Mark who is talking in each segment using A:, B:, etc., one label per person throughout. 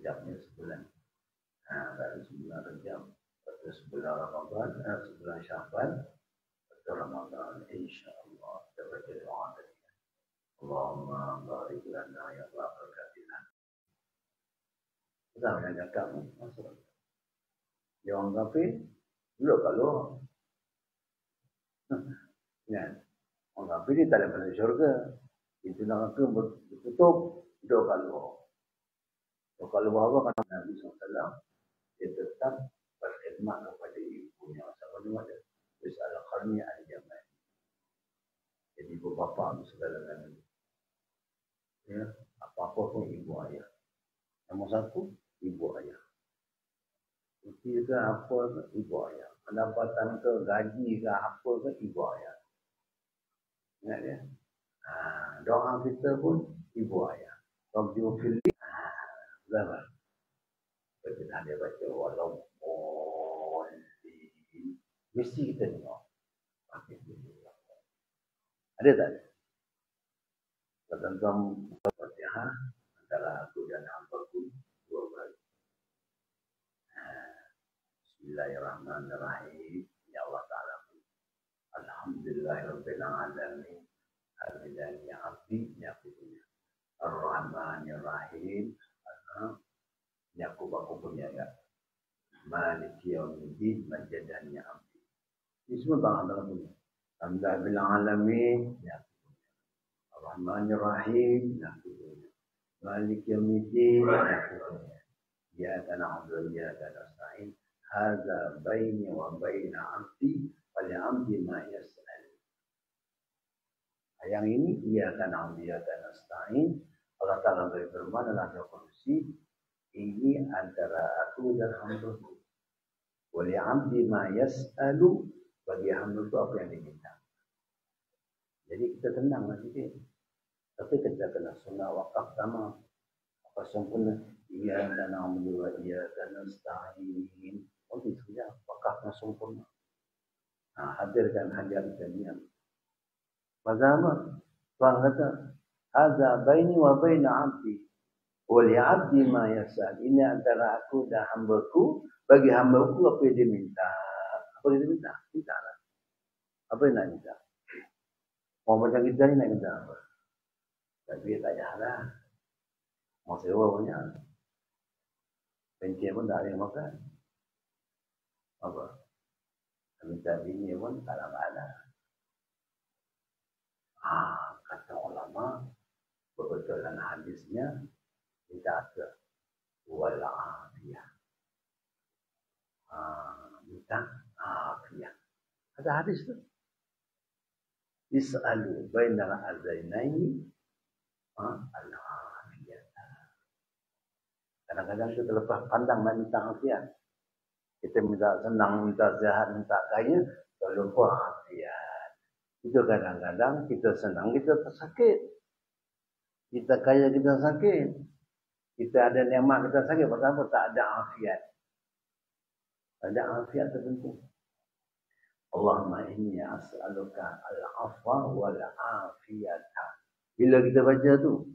A: Rejabnya sebulan. Baru sebulan Rejab. Lepas sebulan Ramadan, sebulan Syawal, lepas Ramadan, insyaAllah kita baca doa tadi. Allahumma barik lana ya Allah berkatilah. Kita nak cakap masalah. Dia orang kafir, duduk kat luar. Kan? Orang kafir ni tak ada pada syurga. Itu neraka bertutup, duduk kat luar. Duduk kat luar apa? Kata Nabi SAW, dia tetap berkhidmat kepada ibunya. Sama dia ada. Terus al-qarni al-jamal. Jadi ibu bapa segala-galanya. Ya, apa-apa pun ibu ayah. Nombor satu, ibu ayah. Cuti ke apa ke, ibu ayah. Pendapatan ke, gaji ke apa ke, ibu ayah. Ingat ya? Doa kita pun ibu ayah. Rabbi ufirli. Berapa? Kita dia baca walau mesti kita tengok. Ada tak? Tentang Fatihah antara aku dan hamba-Ku dua kali. Bismillahirrahmanirrahim. Ya Allah Ta'ala. Alhamdulillahirabbil alamin. Alhamdulillah ya abdi ya punya. Ar-Rahmanirrahim. Ya aku punya ya. Maliki yaumiddin majadan ya abdi. Ini semua bahasa punya. Alhamdulillah alamin ya. Ar-Rahmanirrahim ya punya. Maliki yaumiddin ya punya. Iyyaka na'budu wa iyyaka nasta'in. Hadza baini wa baina 'abdi wa li 'abdi ma yas'al. Yang ini iyyaka na'budu wa iyyaka nasta'in. Allah Ta'ala berfirman dalam Al-Qur'an, ini antara aku dan hamba-Ku. Wa li 'abdi ma yas'alu, bagi hamba itu apa yang diminta. Jadi kita tenang lah sikit. Tapi kita kena sunnah wakaf sama. Apa sempurna. Iyyaka na'budu wa iyyaka nasta'in. Oh, itu saja. Wakafnya sempurna. Hadirkan hajat dan niat. Bagaimana? Tuhan kata, hadza baini wa baina 'abdi wa li 'abdi ma yas'al. Ini antara aku dan hamba-Ku, bagi hamba-Ku apa yang dia minta. Apa yang dia minta? Mintalah. Apa yang nak minta? Orang macam kita ni nak minta apa? Tapi tak payahlah. Mau sewa banyak. Pencet pun tak ada yang makan. Apa? Minta bini pun tak ada. Kata ulama, berbetulan hadisnya, minta ke wal'afiyah. Minta afiyah. Ada hadis tu. Is'alu bainal azainaini al-afiyah. Kadang-kadang kita lepas pandang nak minta afiyah. Kita minta senang, minta sehat, minta kaya, terlupa afiyah. Itu kadang-kadang kita senang, kita tersakit. Kita kaya, kita sakit. Kita ada nikmat, kita sakit. Pertama, tak ada afiat. Tak ada afiat tertentu. Allahumma inni as'aluka al-afwa wal-afiyata. Bila kita baca tu,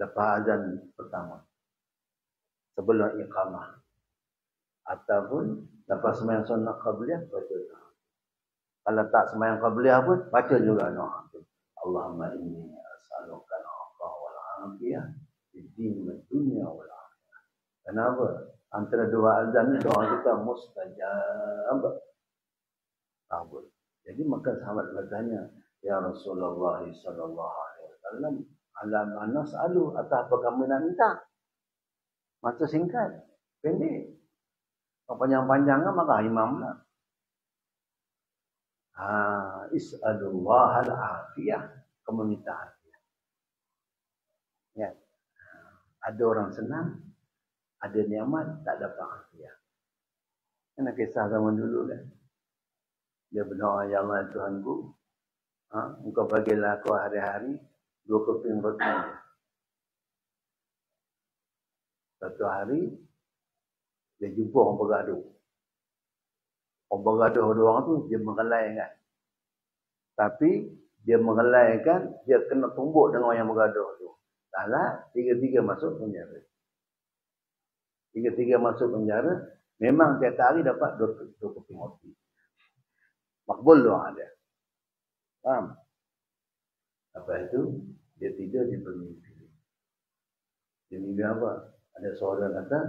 A: lepas azan pertama, sebelum iqamah, ataupun lepas sembahyang sunnah qabliyah, baca doa. Kalau tak sembahyang qabliyah pun, baca juga doa tu. Allahumma inni as'aluka al-afwa wal-afiyah fid din wad dunya wal akhirah. Kenapa? Antara dua azan ni doa kita mustajab. Kabul. Jadi maka sahabat bertanya, ya Rasulullah sallallahu alaihi wasallam, alam nas'alu, atas apa kami nak minta? Masa singkat, pendek. Kalau panjang-panjang maka imam lah. Is'alullah al-afiyah, kamu minta afiyah. Ya. Ada orang senang, ada nikmat, tak dapat afiyah. Kena kisah zaman dulu kan. Dia berdoa, ya Allah Tuhanku, engkau bagilah aku hari-hari 2 keping roti. Satu hari, dia jumpa orang bergaduh. Orang bergaduh dua orang tu, dia mengelai kan. Tapi, dia mengelai kan, dia kena tumbuk dengan orang yang bergaduh tu. Salah, tiga-tiga masuk penjara. Tiga-tiga masuk penjara, memang tiap hari dapat 2 keping roti. Makbul doa dia. Faham? Lepas itu, dia tidur di bermimpi. Dia mimpi apa? Ada seorang kata,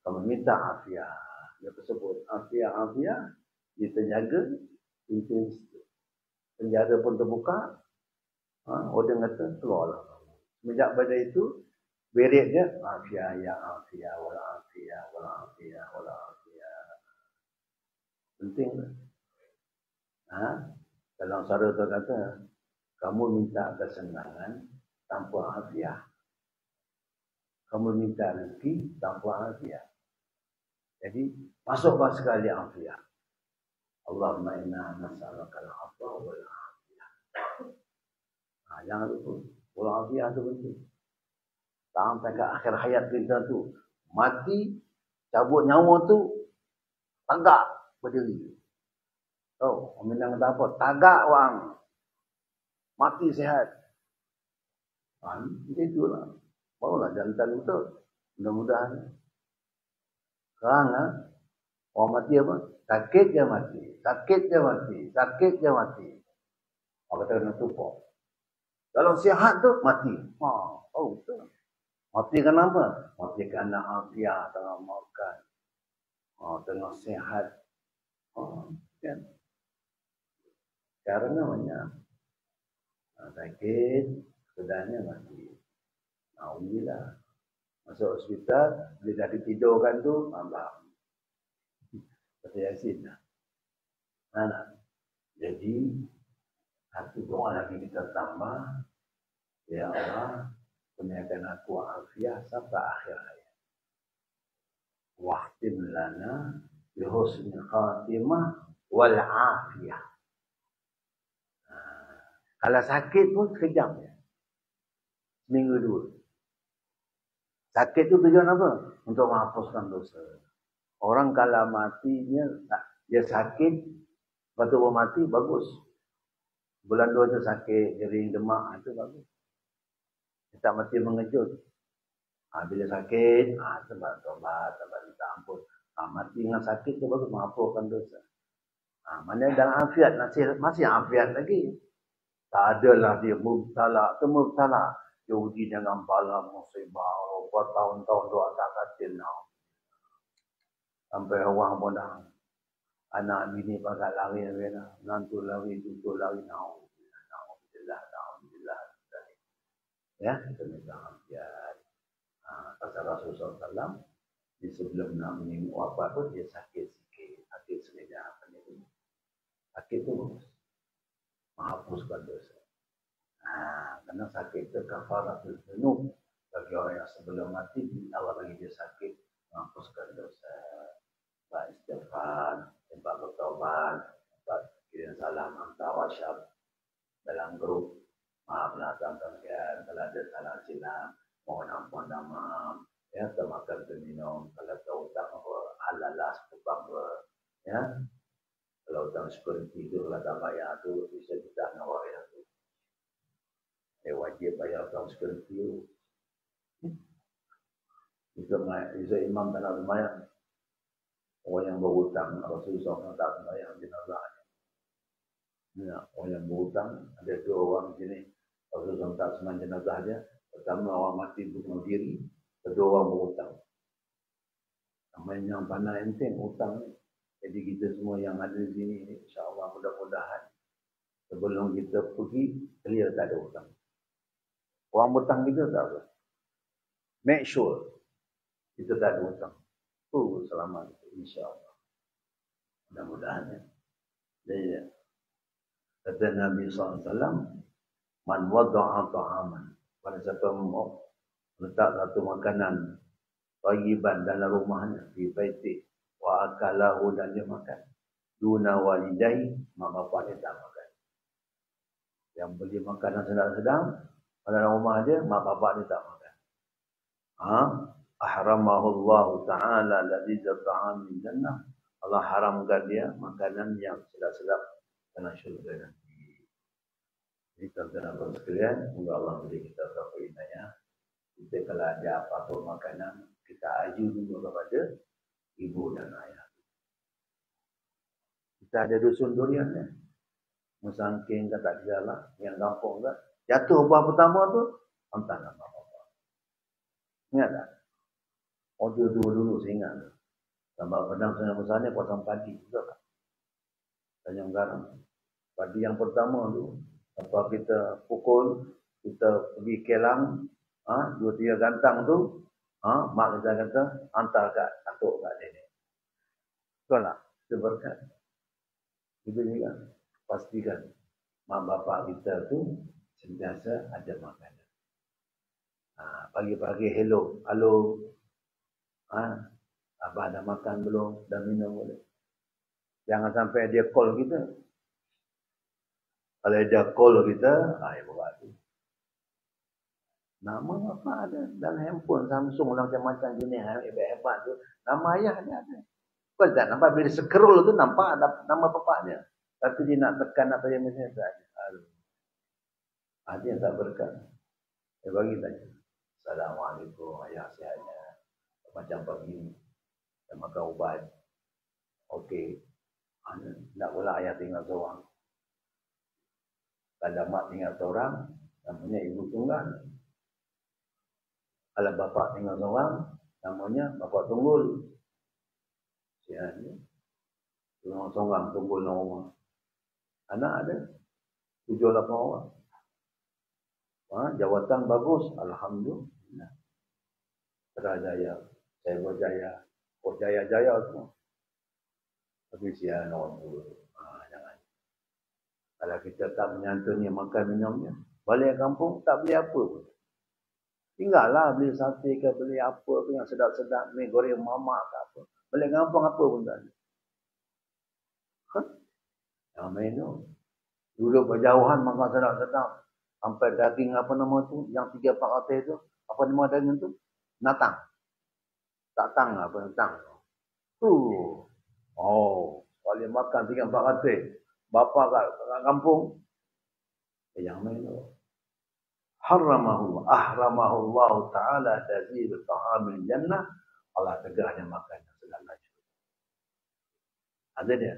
A: kamu minta afiah. Dia tersebut, afiah, dia terjaga, pintu penjara pun terbuka. Orang kata, keluarlah. Semenjak pada itu, berit dia, afiah, ya afiah, wala afiah, wala afiah, wala afiah. Penting tak? Dalam saudara tu kata, kamu minta kesenangan tanpa afiah. Kamu minta rezeki tanpa afiah. Jadi, masuklah sekali afiah. Allahumma inna nas'aluka al-'afwa wal 'afiyah. Jangan lupa, wal 'afiyah tu penting. Sampai ke akhir hayat kita tu, mati, cabut nyawa tu, tagak berdiri. Oh, orang Minang kata apa? Tagak orang. Mati sihat. Macam itulah. Barulah jalan betul. Mudah-mudahan. Sekarang orang mati apa? Sakit je mati. Sakit je mati. Sakit je mati. Orang kata kena tupuk. Kalau sihat tu, mati. Oh, betul. Mati kenapa? Mati kerana afiah tengah makan. Tengah sihat. Kan? Karena banyak. Sakit, sebenarnya mati. Alhamdulillah. Masuk hospital, bila dah ditidurkan tu, abang. Kata Yasin lah. Jadi, satu doa lagi kita tambah. Ya Allah, kurniakan aku afiah sampai akhir hayat. Wahtim lana bihusni khatimah wal afiyah. Kalau sakit pun sekejap je. Seminggu 2. Sakit tu tujuan apa? Untuk menghapuskan dosa. Orang kalau matinya, dia sakit, lepas tu mati, bagus. Bulan 2 tu sakit, jering, demak, itu bagus. Dia tak mati mengejut. Bila sakit, sebab tobat, sebab minta ampun. Mati dengan sakit tu bagus, menghapuskan dosa. Mana dalam afiat, masih afiat lagi. Tak adalah dia mubtala, mubtala. Dia uji dengan bala musibah. Bertahun-tahun doa tak katil. Sampai orang pun dah. Anak bini pakai lari. Nantu lari, cucu lari. Alhamdulillah. Ya, kita minta afiat. Pasal Rasulullah SAW, di sebelum nak meninggal wafat pun dia sakit sikit. Sakit sekejap. Sakit tu bagus. Menghapuskan dosa. Karena sakit itu kafaratul dzunub. Bagi orang yang sebelum mati, Allah bagi dia sakit, menghapuskan dosa. Sebab istighfar, sebab bertaubat, sebab kira salah mantap wasyab dalam grup. Maaflah tuan-tuan sekalian, kalau ada salah silap, mohon ampun dan maaf. Ya, termakan terminum, kalau tahu tak apa, halalah sebab ya. Kalau hutang seperti itu, kalau tak bayar tu, bisa kita nak bayar tu. Wajib bayar hutang seperti itu. Bisa imam tak nak bayar. Orang yang berhutang, Rasulullah tak bayar jenazah. Orang yang berhutang, ada 2 orang di sini. Rasulullah tak semang jenazah dia. Pertama orang mati bunuh diri, kedua orang berhutang. Yang pandang enteng hutang ni. Jadi kita semua yang ada di sini, insya-Allah mudah-mudahan sebelum kita pergi, clear tak ada hutang. Orang berhutang kita tak apa. Make sure kita tak ada hutang. Selamat insya-Allah. Mudah-mudahan ya. Jadi kata Nabi SAW, man wada'a ta'aman. Pada siapa mau letak satu makanan thayyiban dalam rumahnya, di baiti wa akalahu, dan dia makan. Duna walidai, mak bapak dia tak makan. Yang beli makanan sedang-sedang dalam rumah dia, mak bapak dia tak makan. Ahramahullahu ta'ala ladizat ta'amin jannah. Allah haramkan dia makanan yang sedap-sedap dalam syurga nanti. Jadi tuan-tuan dan puan sekalian, semoga Allah beri kita taufik hidayah Kita kalau ada apa-apa makanan, kita aju dulu kepada ibu dan ayah. Kita ada dusun durian ya. Musangking kata dia lah, yang kampung kan. Jatuh buah pertama tu, hantar nama bapa. Ingat tak? Order dulu saya ingat. Tambah pedang dengan besarnya potong padi juga tak? Tanjung Garang. Padi yang pertama tu, apa kita pukul, kita pergi kelang, 2-3 gantang tu, mak kita kata, hantar kat atuk kat nenek. Betul tak? Kita berkat. Kita juga pastikan mak bapak kita tu sentiasa ada makanan. Pagi-pagi hello, halo, abah dah makan belum, dah minum boleh. Jangan sampai dia call kita. Kalau dia call kita, ya buat tu. Nama apa ada dalam handphone Samsung lah macam-macam jenis hebat-hebat tu. Nama ayah dia ada. Kau tak nampak bila scroll tu nampak ada nama bapaknya. Tapi dia nak tekan apa yang mesti tak ada. Ada yang tak berkat. Dia bagi tanya. Assalamualaikum ayah sihatnya. Macam pagi dah makan ubat. Okey. Tak pula ayah tinggal seorang. Kalau mak tinggal seorang, namanya ibu tunggal. Kalau bapa tinggal seorang, namanya bapa tunggul. Sihatnya. Seorang tunggul orang. Anak ada 7-8 orang. Jawatan bagus, alhamdulillah. Terajaya, saya berjaya, jaya-jaya semua. Tapi siapa nak buat? Jangan. Kalau kita tak menyantuni makan minumnya, balik kampung tak beli apa pun. Tinggallah beli sate ke, beli apa ke yang sedap-sedap, mi goreng mamak ke apa. Balik kampung apa pun tak ada. Yang minum. Duduk berjauhan makan sedap-sedap. Sampai daging apa nama tu, yang 3-4 ratus tu, apa nama daging tu? Natang. Tak tang apa natang. Boleh makan 3-4 ratus. Bapa kat kampung. Yang minum. Ahramahu Allah Ta'ala tazid ta'amil jannah. Allah tegaknya makan segala macam. Ada dia.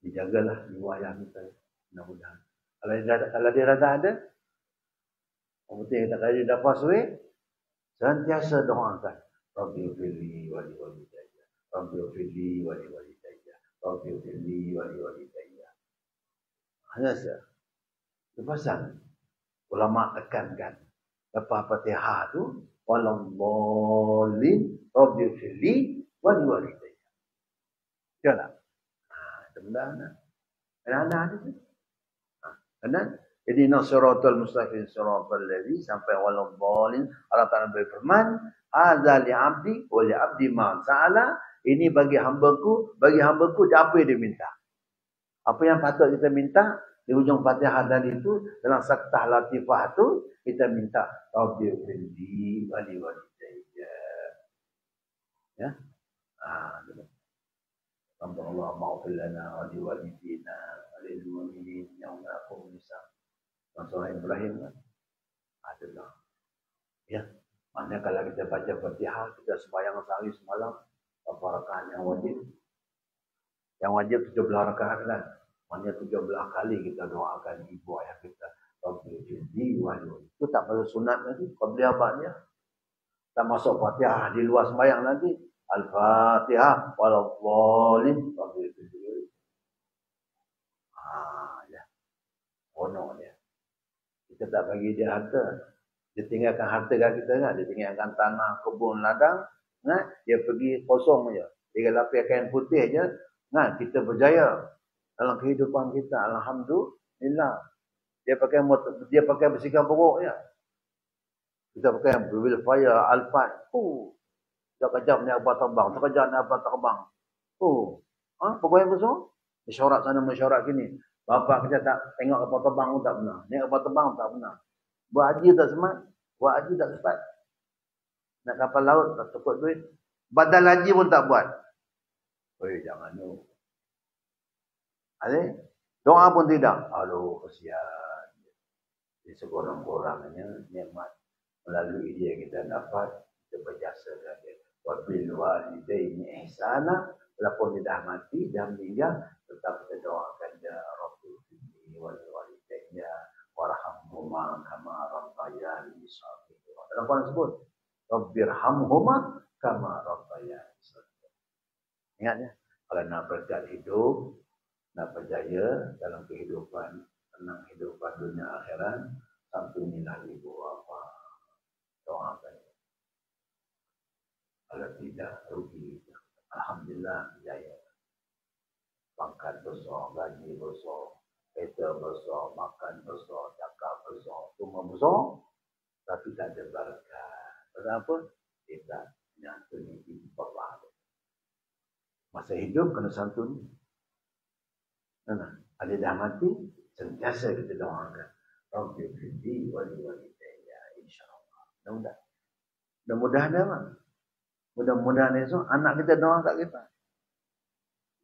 A: Dijagalah riwayat kita. Mudah-mudahan. Kalau dia rasa ada, penting kita kalau dia dapat suih, sentiasa doakan. Rabbi ufirli wali walidayya. Rabbi ufirli wali walidayya. Rabbi ufirli wali walidayya. Hanya saja. Lepasan. Ulama tekankan. Lepas Fatihah tu, waladhdallin Rabbi ufirli wali walidayya. Jangan. Mudah-mudahan. Anak-anak ada tu. Karena jadi nasratul mustaqim siratal ladzi sampai waladhdallin. Allah Taala berfirman, "Hadza li 'abdi wa li 'abdi ma sa'ala." Ini bagi hambaku apa yang dia minta. Apa yang patut kita minta di hujung Fatihah tadi itu dalam saktah latifah tu kita minta Rabbi firli wa li walidayya. Ya. Allah maghfir lana wa li walidina wa lil mu'minin yauma yaqumul hisab. Surah Ibrahim adalah ya. Maknanya kalau kita baca Fatihah, kita sembahyang sehari semalam berapa rakaat yang wajib? Yang wajib 17 rakaat kan. Maknanya 17 kali kita doakan ibu ayah kita. Rabbi firli wa li walidayya. Itu tak pada sunat lagi, qabli abadnya. Tak masuk Fatihah di luar sembahyang nanti. Al-Fatihah waladhdallin Rabbi firli. Ya. Honor dia. Kita tak bagi dia harta. Dia tinggalkan harta kat kita kan. Dia tinggalkan tanah, kebun, ladang. Kan? Dia pergi kosong je. Dia lapis kain putih je. Kan? Kita berjaya. Dalam kehidupan kita. Alhamdulillah. Dia pakai bersihkan buruk je. Kita pakai Will Fire, Alphard. Sekejap ni abang terbang. Sekejap ni abang terbang. Pokoknya besar. Mesyuarat sana, mesyuarat sini. Bapak kita tak tengok kapal terbang pun tak pernah. Ni kapal terbang tak pernah. Buat haji tak sempat. Buat haji tak sempat. Nak kapal laut tak cukup duit. Badal haji pun tak buat. Jangan tu. Doa pun tidak. Aduh, kesian. Jadi sekurang-kurangnya nikmat Melalui dia kita dapat, kita berjasa dengan dia. Wabil walidaini ihsana, walaupun dia dah mati, dah meninggal, tetap kita doakan dia, Rabbil firli wal walidayya warhamhuma kama rabbayani shaghira. Dalam Quran sebut, Rabbirhamhuma kama rabbayani shaghira. Ingat ya, kalau nak berkat hidup, nak berjaya dalam kehidupan, tenang kehidupan dunia akhirat, santunilah ibu bapa, doakan. Kalau tidak, rugi. Alhamdulillah, jaya. Pangkat besar, gaji besar, kereta besar, makan besar, cakap besar, semua besar, tapi tak ada berkat. Kenapa? Kita nyantuni ibu bapa. Masa hidup kena santuni. Ada dah mati, sentiasa kita doakan. Rabbil firli wal walidayya, insyaAllah. Mudah-mudahan apa? Mudah-mudahan esok anak kita doa kat kita.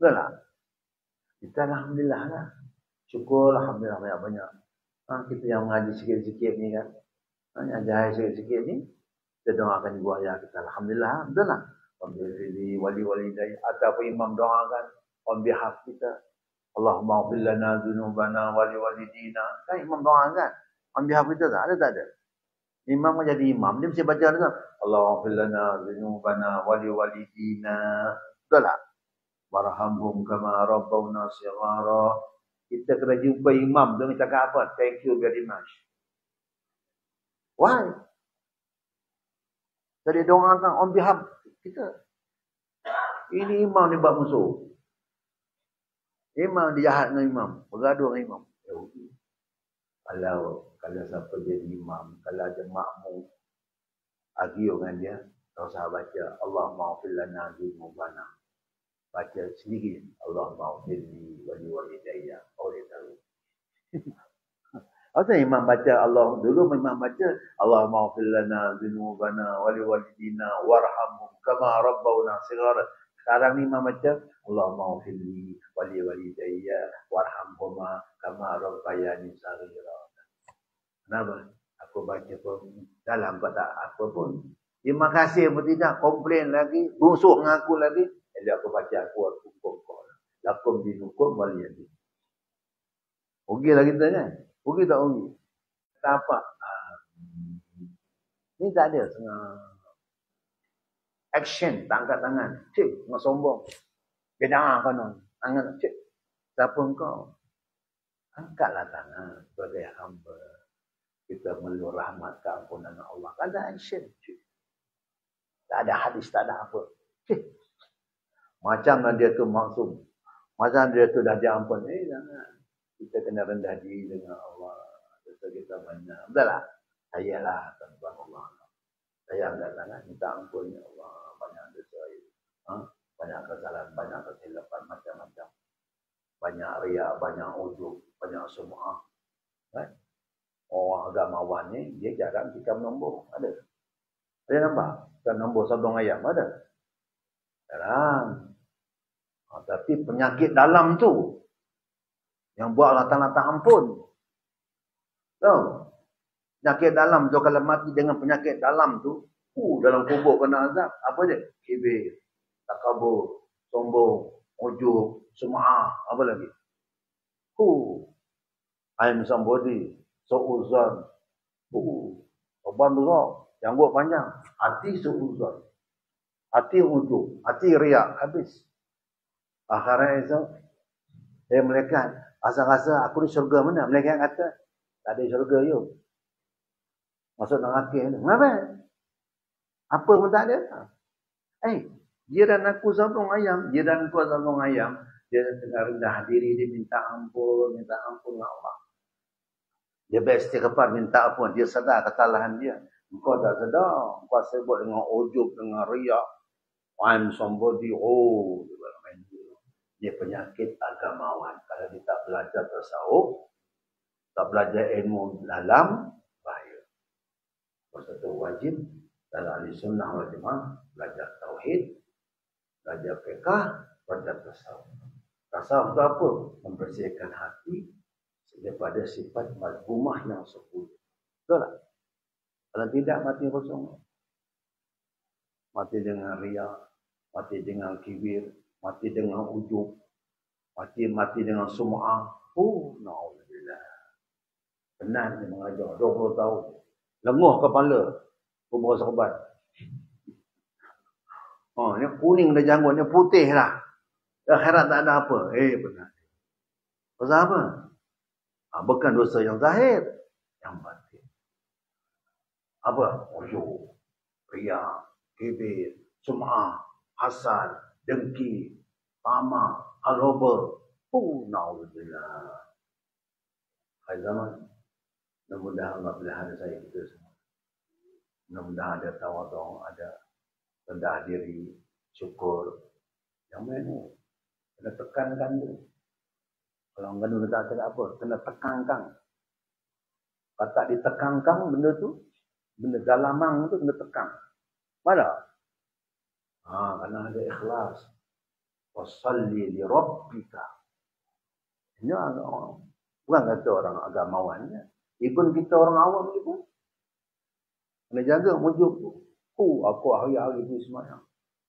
A: Betul tak? Kita alhamdulillah lah. Syukur alhamdulillah banyak-banyak. Kita yang mengaji sikit-sikit ni kan. Yang jahil sikit-sikit ni, kita doakan ibu ayah kita. Alhamdulillah. Betul tak? Rabbil firli wal walidayya. Ataupun imam doakan on behalf kita. Allahumma ighfir lana dzunubana wa liwalidina. Kan imam doakan on behalf kita tak? Ada tak ada? Imam menjadi imam, dia mesti baca dengan Allahumma ighfir lana dzunubana wa liwalidina. Betul tak? Warhamhum kama rabbawna shighara. Kita kena jumpa imam dengan cakap apa? Thank you very much. Why? Jadi doakan on behalf kita. Ini imam ni buat musuh. Imam dia jahat dengan imam, bergaduh dengan imam. Kalau siapa jadi imam, kalau ada makmum argue dengan dia, tak usah baca Allahumma ighfir lana dzunubana. Baca sendiri Allahumma ighfir li wa liwalidayya. Boleh tahu. Atau imam baca Allah dulu, imam baca Allahumma ighfir lana dzunubana wa liwalidina warhamhum kama rabbawna shighara. Sekarang ni imam baca Allahumma ighfir li wa liwalidayya warhamhuma kama rabbayani shaghira. Kenapa? Aku baca pun dalam tak apa pun. Terima kasih pun tidak, komplain lagi, busuk dengan aku lagi. Jadi aku baca aku hukum kau. Lakum dinukum waliyadi. Rugi lah kita kan? Rugi tak rugi? Tak apa. Ni tak ada setengah action, tak angkat tangan. Cik, tengah sombong. Beda kanan. Tangan, cik. Siapa engkau? Angkatlah tangan sebagai hamba. Kita meluh rahmat keampunan Allah. Tak ada action. Cik. Tak ada hadis, tak ada apa. Cik. Macam dia tu maksum. Macam dia tu dah diampun. Jangan. Kita kena rendah diri dengan Allah. Kita banyak. Betul tak? Sayalah tuan Allah. Saya angkat tangan, minta ampun ya Allah. Banyak dosa. Banyak kesalahan, banyak kesilapan, macam-macam. Banyak riak, banyak ujub, banyak sum'ah. Right? Orang agamawan ni, dia jarang kita nombor. Ada? Ada nampak? Kita nombor sabung ayam. Ada? Jarang. Tapi penyakit dalam tu, yang buat Allah Ta'ala tak ampun. Tahu? Penyakit dalam tu, kalau mati dengan penyakit dalam tu, dalam kubur kena azab. Apa dia? Kibir, takabur, sombong, ujub, sum'ah, apa lagi? I'm somebody, su'uzan. Oban besar, janggut panjang. Hati su'uzan. Hati ujub, hati riak, habis. Akhirat itu, mereka rasa aku di syurga mana? Mereka kata, tak ada syurga you. Masuk dalam akhir ni. Kenapa? Apa pun tak ada. Jiran aku sambung ayam. Jiran aku sambung ayam. Dia tengah rendah diri. Dia minta ampun Allah. Dia beristighfar, minta ampun. Dia sedar kesalahan dia. Engkau tak sedar. Engkau sebut dengan ujub, dengan riak. I'm somebody. Dia penyakit agamawan. Kalau dia tak belajar tasawuf, tak belajar ilmu dalam, bahaya. Satu wajib dalam ahli sunnah wal jamaah belajar tauhid, belajar fiqh, belajar tasawuf. Tasawuf itu apa? Membersihkan hati daripada sifat mazmumah yang 10. Betul tak? Kalau tidak, mati kosong. Mati dengan riya, mati dengan kibir, mati dengan ujub, mati dengan sum'ah. Na'udzubillah. Penat dia mengajar, 20 tahun. Lenguh kepala, kubur serban. Ni kuning dah janggut, ni putih lah. Akhirat tak ada apa. Penat. Pasal apa? Bukan dosa yang zahir, yang batin. Apa? Ujub, riya, kibir, sum'ah, hasad, dengki, tamak, al-hubur. Na'udzubillah. Hai zaman, mudah-mudahan Allah pelihara saya kita semua. Mudah-mudahan ada tawadhu, ada rendah diri, syukur. Yang mana? Kena tekankan tu. Kalau orang kena tak ada apa, kena tekankan. Kalau tak ditekankan benda tu, benda galamang tu kena tekan. Mana? Kena ada ikhlas. Wassalli li rabbika. Ini orang. Bukan kata orang agamawan. Even kita orang awam ni pun. Kena jaga mujuk tu. Aku hari-hari pergi semayang.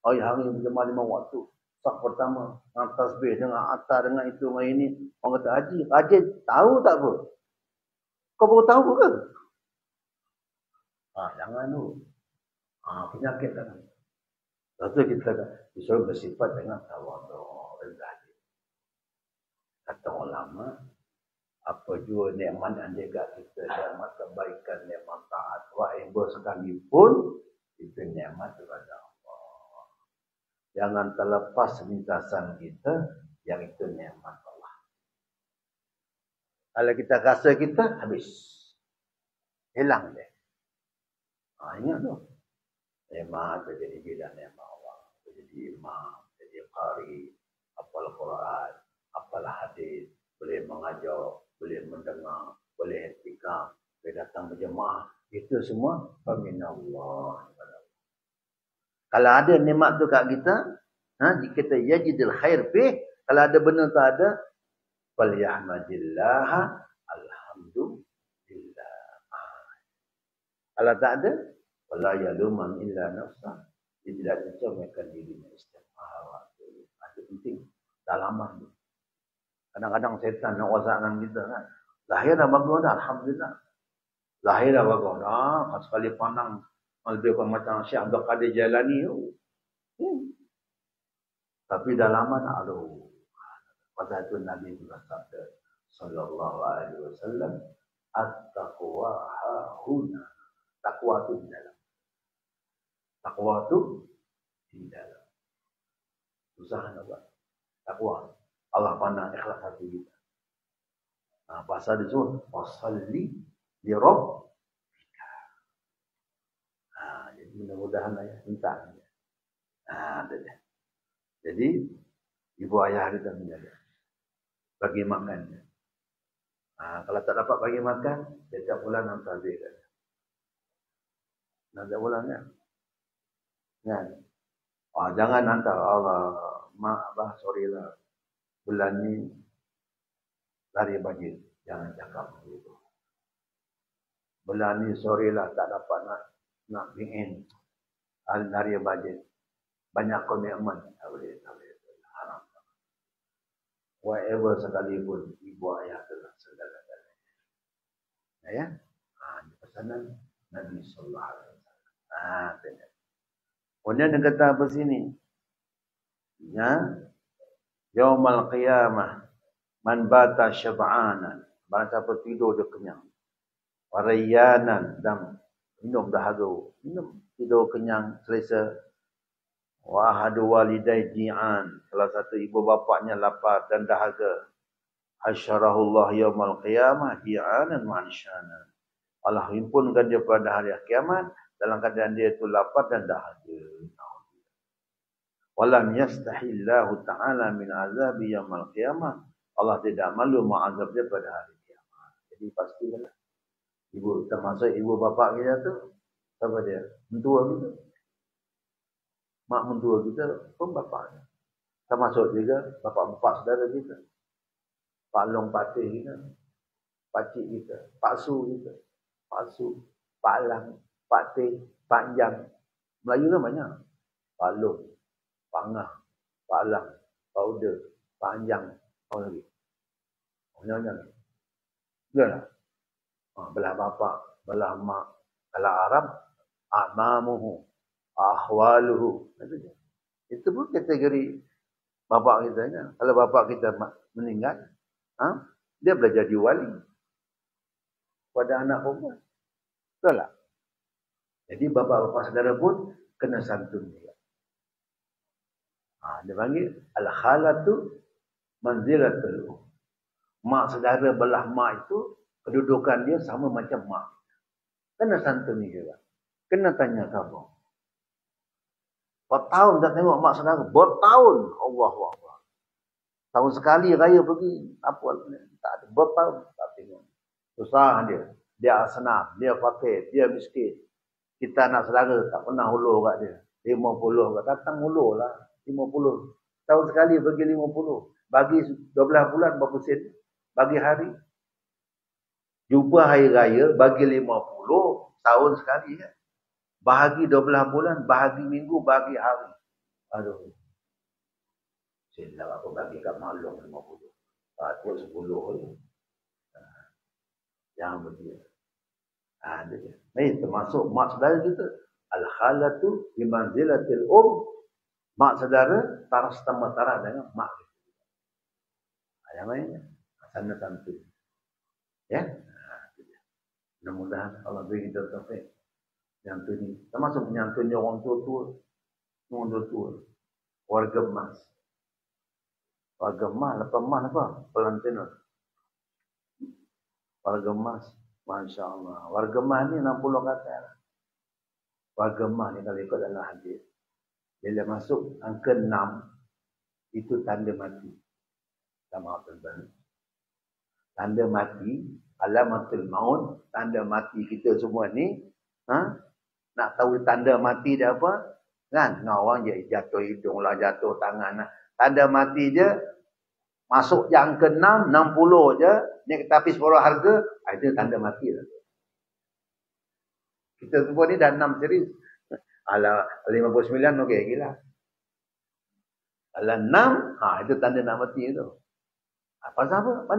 A: Hari-hari berjemaah 5 waktu. Sah pertama. Dengan tasbih, dengan atar, dengan itu, dengan ini. Orang kata haji. Haji tahu tak apa? Kau baru tahu ke? Jangan tu. Penyakit kan. Lepas tu kita disuruh bersifat dengan tawadhu, rendah diri. Kata ulama, apa jua nikmat yang dekat kita, nikmat kebaikan, nikmat taat, wa'ibur sekalipun, itu nikmat kepada Allah. Jangan terlepas lintasan kita, yang itu nikmat Allah. Kalau kita rasa kita, habis. Hilang dia. Ingat tu. Nikmat jadi bila nikmat Allah. Jadi imam, jadi qari, hafal Quran, hafal hadis, boleh mengajar, boleh mendengar, boleh etika, boleh datang berjemaah. Itu semua faminallah. Kalau ada nikmat tu kat kita, jika kita yajidil khair fih, kalau ada benda tak ada, falyahmadillah, alhamdulillah. Kalau tak ada, wala yaluman illa nafsah. Dia tidak mencerminkan dirinya istighfar. Itu penting. Dalaman tu. Kadang-kadang setan nak wasakkan kita kan. Lahir dah bagus dah, alhamdulillah. Lahir dah bagus dah. Sekali pandang lebih kurang macam Syekh Abdul Qadir Jailani tu. Tapi dalaman aduh. Pada itu Nabi bersabda sallallahu alaihi wasallam, at-taqwa hahuna. Takwa tu di dalam. Takwa tu di dalam. Usaha nak buat. Takwa. Allah pandang ikhlas hati kita. Pasal disuruh wasalli li rabbika. Jadi mudah-mudahan ya minta. Jadi ibu ayah kita menjaga. Bagi makan. Kalau tak dapat bagi makan, setiap bulan hantar duit. Nanti bulan kan? Jangan hantar Allah. Sorry lah. Bulan ni lari bajet. Jangan cakap begitu. Bulan ni sorry lah tak dapat nak bingin. Lari bajet. Banyak komitmen. Tak boleh. Haram. Whatever sekalipun ibu ayah telah segala-galanya. Ya? Pesanan Nabi sallallahu alaihi wasallam. Benar. Kemudian dia kata apa sini? Yaumal qiyamah man bata syab'anan. Barang siapa tidur dia kenyang. Warayyanan dan minum dahaga. Minum tidur kenyang selesa. Wa ahadu walidai ji'an. Salah satu ibu bapaknya lapar dan dahaga. Hasyarahullah yaumal qiyamah ji'anan ma'ansyanan. Allah himpunkan dia pada hari kiamat dalam keadaan dia itu lapar dan dahaga. Walam yastahillahu ta'ala min azabi yaumil qiyamah. Allah tidak malu mengazab dia pada hari kiamat. Jadi pastilah. Ibu termasuk ibu bapa kita tu apa dia? Mentua kita. Mak mentua kita pun bapaknya. Termasuk juga bapa-bapa saudara kita. Pak long patih kita. Pakcik kita, Pak Su kita. Pak Su, Pak Lang, Pak Teh, Panjang. Melayu kan banyak. Pak Long, Pak Ngah, Pak Lang, Pak Uda, Panjang. Apa lagi? Banyak-banyak. Betul tak? Belah bapak, belah mak. Kalau Arab, amamuhu, ahwaluhu. Itu pun kategori bapak kita. Kalau bapak kita meninggal, dia belajar jadi wali pada anak perempuan. Betul tak? Jadi bapak-bapak saudara pun kena santun juga. Dia panggil al-khalatu manzilatul um. Mak saudara belah mak itu kedudukan dia sama macam mak. Kena santun juga. Kena tanya khabar. Bertahun tak tengok mak saudara. Bertahun. Allah. Tahun sekali raya pergi. Apa tak ada. Bertahun tak tengok. Susah dia. Dia senang. Dia fakir. Dia miskin. Kita anak saudara tak pernah hulur kat dia. 50 kat. Datang hulur lah. 50. Tahun sekali pergi 50. Bagi 12 bulan berapa sen? Bagi hari. Jumpa hari raya. Bagi 50. Tahun sekali kan. Bahagi 12 bulan. Bahagi minggu. Bahagi hari. Aduh. Silap aku bagi kat maklum 50. Patut 10 je. Jangan begitu. Ini termasuk mak saudara kita. Al-khalatu bimanzilatil mak saudara taraf setara dengan mak kita. Yang lainnya. Sana santun. Ya. Mudah-mudahan Allah beri kita taufik. Nyantun ini. Termasuk menyantun orang tua-tua. Orang tua-tua. Warga emas. Warga emas. Lepas emas apa? Pelantin. Warga emas. Masya Allah. Warga emas ni 60 kata. Warga emas ni kalau ikut dalam hadis. Bila masuk angka 6. Itu tanda mati. Sama tuan-tuan. Tanda mati. Alamatul maut. Tanda mati kita semua ni. Nak tahu tanda mati dia apa? Kan? Orang je jatuh hidung lah. Jatuh tangan lah. Tanda mati je. Masuk yang ke-6, 60 je. Naik tapi separuh harga. Itu tanda mati lah. Kita semua ni dah 6 series. Ala 59 okey gila. Ala 6, itu tanda nak mati tu. Apa apa?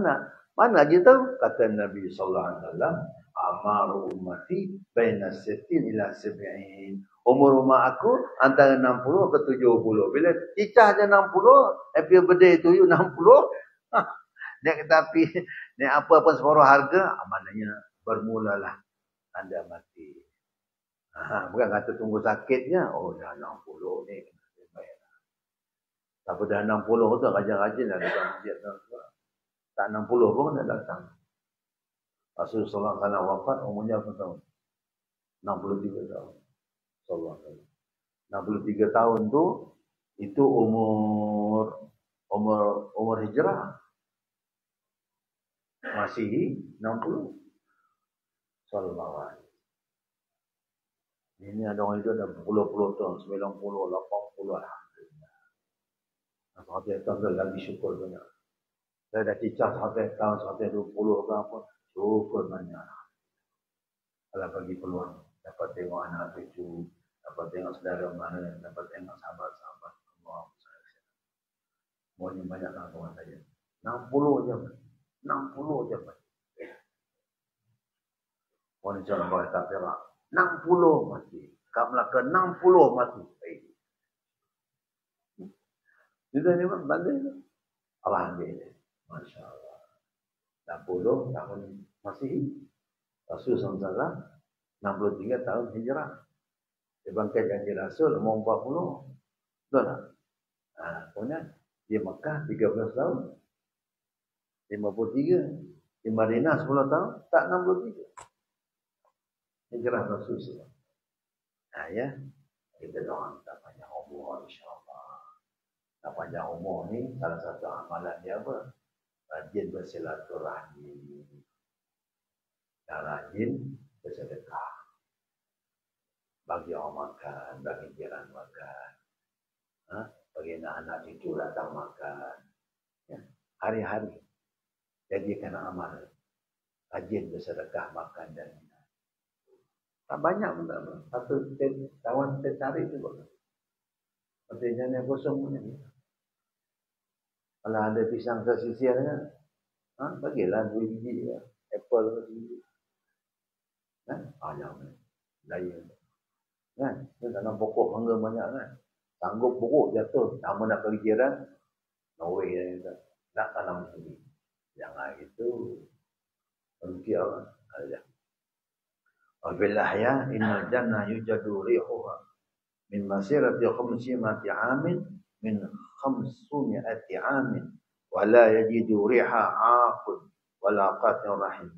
A: Mana je tahu? Kata Nabi sallallahu alaihi wasallam, amaru ummati baina 60 ila 70. Umur umat aku antara 60 ke 70. Bila cicah je 60, happy birthday to you 60. Naik tapi naik apa-apa separuh harga, maknanya bermulalah tanda mati. Bukan kata tunggu sakitnya. Oh dah 60 ni. Tapi dah 60 tu rajin-rajin dah datang masjid. Tak 60 pun dah datang. Rasulullah SAW wafat umurnya berapa tahun? 63 tahun. Sallallahu alaihi wasallam. 63 tahun tu itu umur hijrah. Masih 60. Sallallahu alaihi. Ini ada orang hidup dah puluh-puluh tahun, 90, 80 lah. Sampai tahun lagi syukur banyak. Saya dah cicah sampai tahun sampai 20 ke apa, syukur banyak. Kalau bagi peluang, dapat tengok anak cucu, dapat tengok saudara mara, dapat tengok sahabat-sahabat Allah. Semuanya banyak kawan saya. 60 je. 60 je. Orang jalan boleh tak perak. 60 mati. Kat Melaka 60 mati. Juga ni memang bandai tu. Alhamdulillah. Masya Allah. 60 tahun Masihi. Rasul SAW 63 tahun hijrah. Dia bangkit janji Rasul umur 40. Betul tak? Kemudian dia Mekah 13 tahun. 53. Di Madinah 10 tahun. Tak 63. Hijrah Rasul SAW. Ya. Kita doa tak panjang umur insyaAllah. Tak panjang umur ni salah satu amalan dia apa? Rajin bersilaturahmi. Dan rajin bersedekah. Bagi orang makan, bagi jiran makan. Bagi anak cucu datang makan. Ya. Hari-hari. Jadikan amal. Rajin bersedekah makan dan minum. Tak banyak pun tak apa. Satu kawan kita cari juga. Seperti jenis kosong punya. Kalau ada pisang sesisirnya, bagilah 2 biji ya. Apple biji. Jangan. Daya. Kan? Dia tanam pokok mangga banyak kan. Sanggup pokok jatuh. Nama nak pergi jiran. No way lah. Nak tanam sendiri. Jangan gitu. Mungkin orang. Wabilahya innal jannah yujadu rihuha min masirati 500 amin min 500 amin wala yajidu riha aqud wala qatir rahim.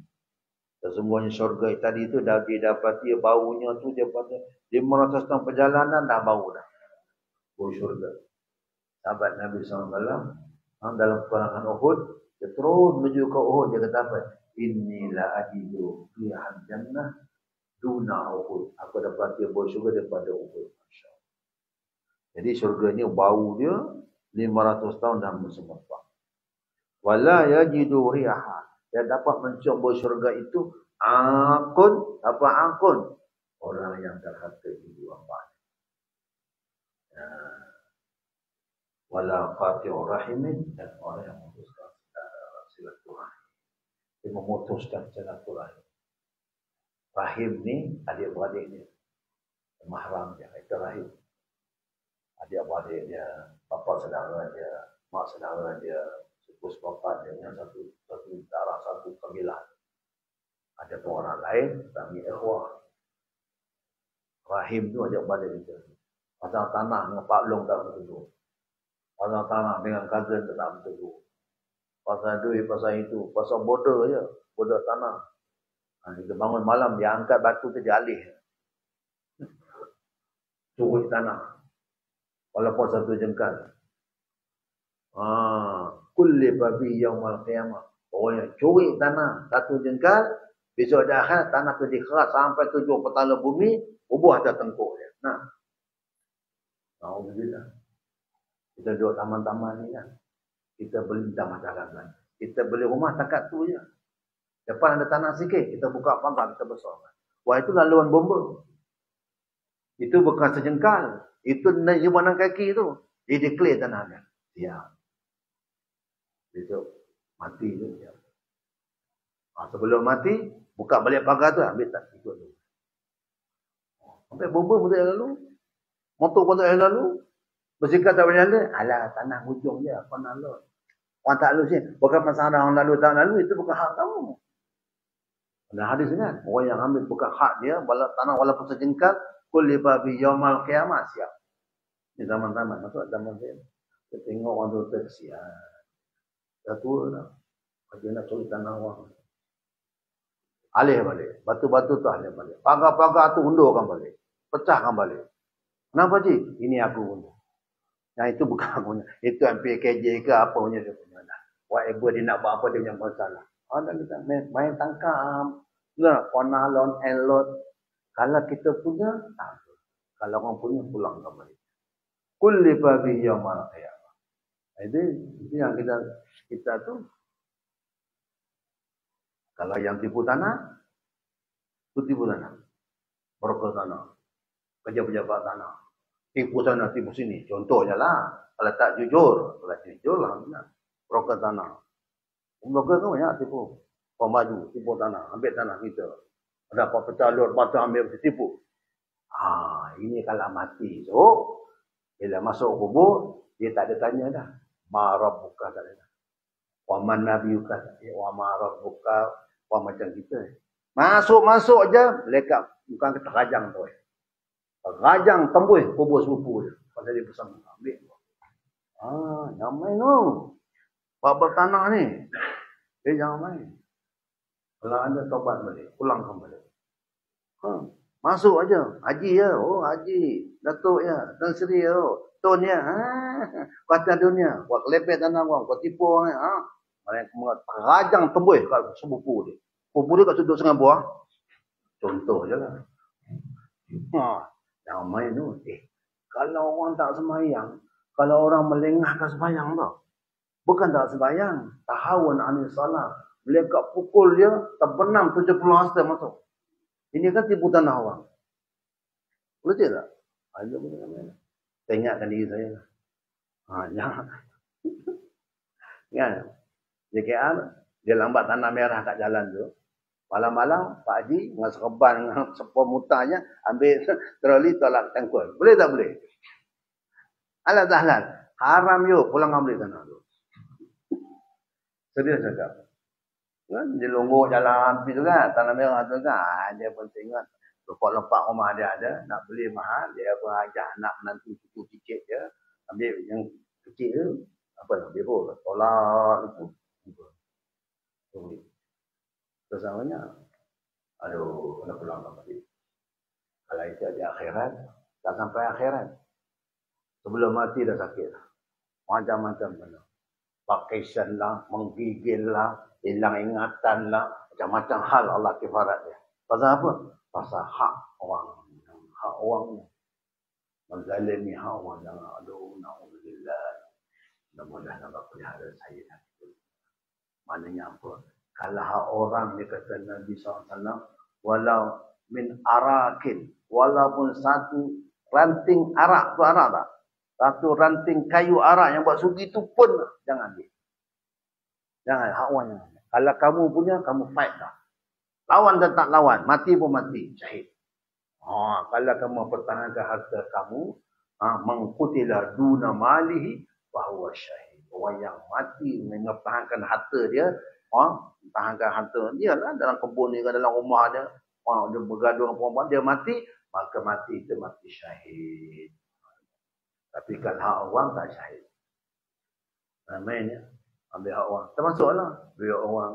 A: Sesungguhnya syurga tadi itu dah didapati baunya tu daripada 500 tahun perjalanan dah bau dah. Bau syurga. Sahabat Nabi SAW dalam peperangan Uhud, dia terus menuju ke Uhud, dia kata apa? Inilah ajidu rihal jannah duna Uhud. Aku dapat dia bau syurga daripada Uhud. Jadi syurga ni bau dia 500 tahun dah sempat. Wala yajidu riha. Dia dapat mencium bau syurga itu akun. Apa akun? Orang yang terhati di wafat. Wala qati'ur rahimin, dan orang yang memutuskan silaturahim. Dia memutuskan silaturahim. Rahim ni adik-beradik dia. Mahram dia, itu rahim. Adik-beradik dia, bapa saudara dia, mak saudara dia, sepupu sepapat dia dengan satu darah, satu kabilah. Ada pun orang lain, kami ikhwah. Rahim tu adik-beradik dia. Pasal tanah dengan Pak Long tak bertegur. Pasal tanah dengan cousin tak bertegur. Pasal duit, pasal itu, pasal border je, border tanah. Kita bangun malam, dia angkat batu tu, dia alih. Curi tanah. Walaupun satu jengkal. Kulli babi yaumal qiyamah. Orang yang curi tanah, satu jengkal, besok di akhirat, tanah tu dikeras sampai 7 petala bumi, bubuh atas tengkuk dia. Alhamdulillah. Kita duduk taman-taman ni kan. Kita beli masyarakat lain. Kita beli rumah takat tu je. Depan ada tanah sikit, kita buka pagar, kita besarkan. Wah, itu laluan bomba. Itu bukan sejengkal. Itu jembanan kaki tu. Dia declare tanahnya. Siap. Besok mati tu siap. Sebelum mati, buka balik pagar tu, ambil tak ikut tu. Sampai bomba pun tak lalu. Motor pun tak lalu. Bersikap tak boleh lalu. Alah, tanah hujung je. Apa nak lalu? Orang tak lalu sini. Bukan masalah orang lalu tak lalu. Itu bukan hak kamu. Ada hadis kan? Orang yang ambil bukan hak dia. Tanah walaupun sejengkal. Kulli babi yaumal qiyamah. Siap. Ini zaman-zaman. Masuk zaman saya. Kita tengok orang tu tersiap. Dah tua dah. Dia nak curi tanah orang. Alih balik. Batu-batu tu alih balik. Pagar-pagar tu undurkan balik. Pecahkan balik. Kenapa cik? Ini aku punya. Yang itu bukan aku punya. Itu MPKJ ke apa punya dia punya. Whatever dia nak buat apa dia punya masalah. Ada kita main tangkap. Nah, konalon, elot. Kalau kita punya, tak. Kalau orang punya, pulang kembali. Kulli babi yaumal qiyamah. Itu yang kita tu. Kalau yang tipu tanah, itu tipu tanah. Broker tanah. Kerja pejabat tanah. Tipu sana, tipu sini. Contohnya lah. Kalau tak jujur. Kalau jujur, alhamdulillah. Broker tanah. Broker tu banyak tipu. Pemaju, tipu tanah. Ambil tanah kita. Ada apa pecah lor, batu ambil, tipu. Ini kalau mati. So, bila masuk kubur, dia tak ada tanya dah. Ma rabbuka tak ada. Wa man nabiyuka. Wa ma rabbuka. Wa macam kita. Masuk je. Lekat. Bukan kita rajang tu. Rajang tembus kubur sepupu dia. Pasal dia bersama. Ambil. Jangan main tu. Buat bertanah ni. Jangan main. Kalau anda taubat balik. Pulang kembali. Masuk aja. Haji ya. Oh haji. Datuk ya. Tan Sri ya. Tun ya. Kata dunia. Buat kelepet tanah orang. Kau tipu orang. Mereka rajang tembus kat sepupu dia. Sepupu dia kat sudut setengah buah. Contoh je lah. Jangan main tu. Kalau orang tak semayang, kalau orang melengahkan semayang tau. Bukan tak semayang. Tahawun anil salat. Mereka pukul dia, terbenam 70 hasta masuk. Ini kan tipu tanah orang. Betul tak? Ada benda-benda. Saya ingatkan diri saya. Jangan. Kan? JKR, dia lambat tanah merah kat jalan tu. Malam-malam, Pak Haji dengan serban dengan sepuluh mutanya ambil troli tolak tangkul. Boleh tak boleh? Halal tak halal? Haram yuk pulang ambil tanah tu. Serius cakap. Kan? Dia longgok jalan tu kan, tanah merah tu kan. Dia pun tengok. Lepak-lepak rumah dia ada, nak beli mahal, dia pun ajak anak menantu cucu cicit dia. Ambil yang kecil tu. Apa nak biro? Tolak itu. Kesamanya, aduh, nak pulang lagi. Kalau itu di akhirat, tak sampai akhirat. Sebelum mati dah sakit. Macam-macam benda. Pakaian lah, menggigil lah, hilang ingatan lah, macam-macam hal Allah kifarat dia. Pasal apa? Pasal hak orang. Hak orang ni. Menzalimi hak orang. Jangan, aduh, na'udzubillah. Mudah-mudahan Allah pelihara saya. Maknanya apa? Kalau hak orang dia kata Nabi SAW, walau min arakin, walaupun satu ranting arak, tu arak tak? Satu ranting kayu arak yang buat sugi tu pun jangan ambil. Jangan, hak orang jangan. Kalau kamu punya, kamu fight dah. Lawan dan tak lawan, mati pun mati, syahid. Kalau kamu pertahankan harta kamu, mengkutilah duna malihi, bahawa syahid. Orang yang mati mempertahankan harta dia, pertahankan harta dia lah dalam kebun dia, dalam rumah dia, dia bergaduh dengan perempuan, dia mati, maka mati itu mati syahid. Tapi kalau hak orang tak syahid. Mainnya ambil hak orang. Termasuklah biar orang,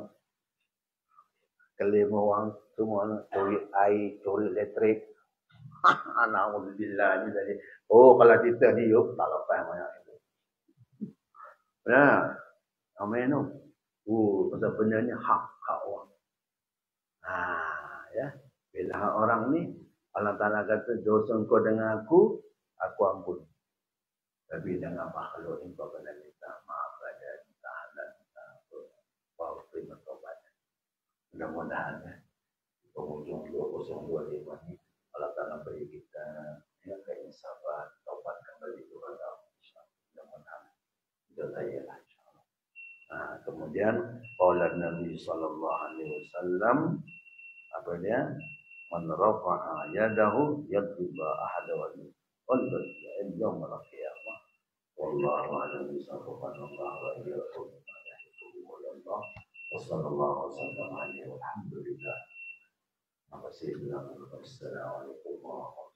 A: klaim orang, semua curi air, curi elektrik. Alhamdulillah ni tadi. Kalau kita diup, tak lepas banyak itu. Amin tu. Pasal benda ni hak orang. Ya. Bila hak orang ni, Allah Ta'ala kata, dosa kau dengan aku ampun. Tapi dengan makhluk ni kau kena minta maaf pada minta halal, minta apa. Bahawa terima taubat. Mudah-mudahan penghujung 2025 ni Allah Ta'ala beri kita keinsafan, taubat kembali kepada Allah. Mudah-mudahan kita tayalah insyaAllah. Kemudian qala Nabi SAW, apa dia? Man rafa'a yadahu yadriba ahadahu wal yawm al-qiyamah. Wallahu a'lam bishawab. Wallahu a'lam. Wassallallahu wasallam alaihi walhamdulillah. Assalamualaikum warahmatullahi wabarakatuh.